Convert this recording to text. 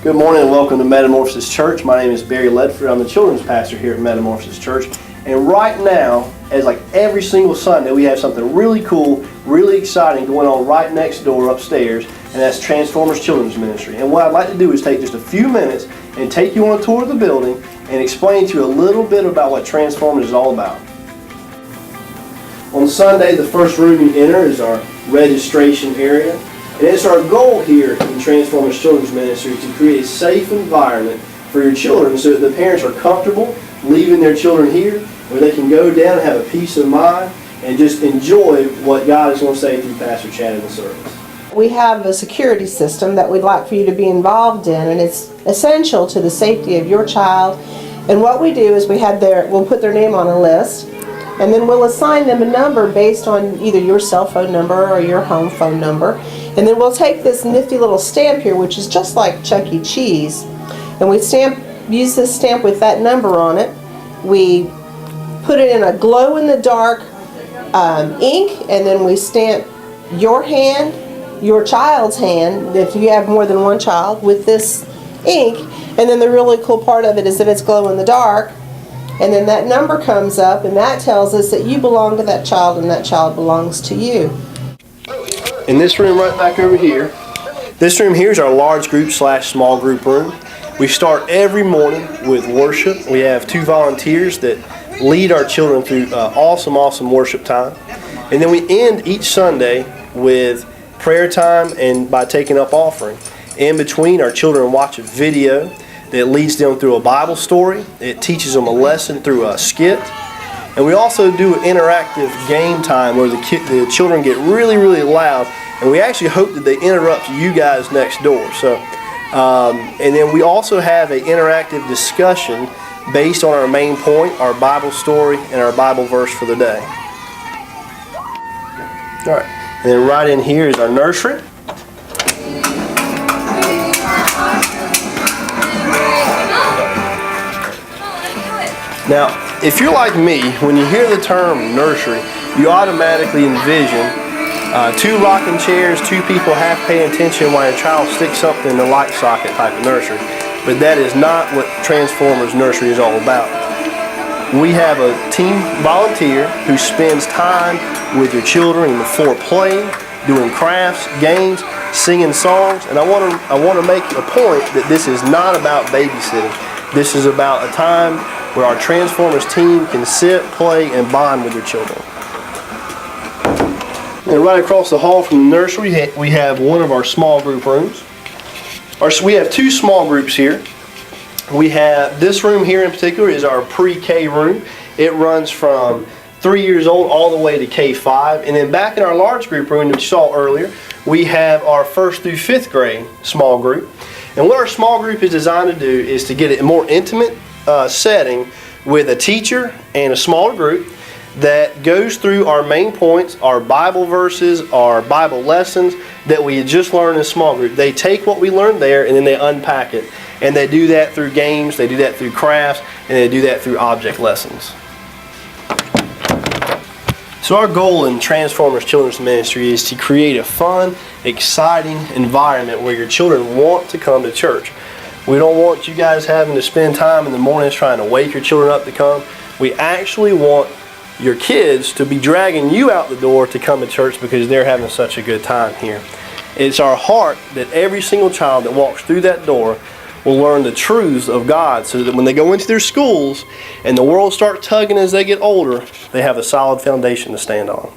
Good morning and welcome to Metamorphosis Church. My name is Barry Ledford. I'm the children's pastor here at Metamorphosis Church. And right now, as like every single Sunday, we have something really cool, really exciting going on right next door upstairs, and that's Transformers Children's Ministry. And what I'd like to do is take just a few minutes and take you on a tour of the building and explain to you a little bit about what Transformers is all about. On Sunday, the first room you enter is our registration area. And it's our goal here in Transformers Children's Ministry to create a safe environment for your children so that the parents are comfortable leaving their children here, where they can go down and have a peace of mind and just enjoy what God is going to say through Pastor Chad in the service. We have a security system that we'd like for you to be involved in, and it's essential to the safety of your child. And what we do is we'll put their name on a list, and then we'll assign them a number based on either your cell phone number or your home phone number. And then we'll take this nifty little stamp here, which is just like Chuck E. Cheese, and we use this stamp with that number on it. We put it in a glow-in-the-dark ink, and then we stamp your hand, your child's hand, if you have more than one child, with this ink. And then the really cool part of it is that it's glow-in-the-dark, and then that number comes up, and that tells us that you belong to that child and that child belongs to you. In this room right back over here, this room here is our large group / small group room. We start every morning with worship. We have 2 volunteers that lead our children through awesome worship time. And then we end each Sunday with prayer time and by taking up offering. In between, our children watch a video that leads them through a Bible story. It teaches them a lesson through a skit. And we also do an interactive game time where the children get really loud, and we actually hope that they interrupt you guys next door. And then we also have an interactive discussion based on our main point, our Bible story, and our Bible verse for the day. All right, and then right in here is our nursery. Now, if you're like me, when you hear the term nursery, you automatically envision 2 rocking chairs, 2 people half paying attention while your child sticks something in the light socket type of nursery. But that is not what Transformers Nursery is all about. We have a team volunteer who spends time with your children in the floor playing, doing crafts, games, singing songs, and I want to make a point that this is not about babysitting. This is about a time where our Transformers team can sit, play, and bond with their children. And right across the hall from the nursery, we have one of our small group rooms. We have 2 small groups here. We have this room here in particular is our pre-K room. It runs from 3 years old all the way to K5. And then back in our large group room that you saw earlier, we have our 1st through 5th grade small group. And what our small group is designed to do is to get a more intimate setting with a teacher and a smaller group that goes through our main points, our Bible verses, our Bible lessons that we had just learned in a small group. They take what we learned there and then they unpack it. And they do that through games, they do that through crafts, and they do that through object lessons. So our goal in Transformers Children's Ministry is to create a fun, exciting environment where your children want to come to church. We don't want you guys having to spend time in the mornings trying to wake your children up to come. We actually want your kids to be dragging you out the door to come to church because they're having such a good time here. It's our heart that every single child that walks through that door will learn the truths of God so that when they go into their schools and the world starts tugging as they get older, they have a solid foundation to stand on.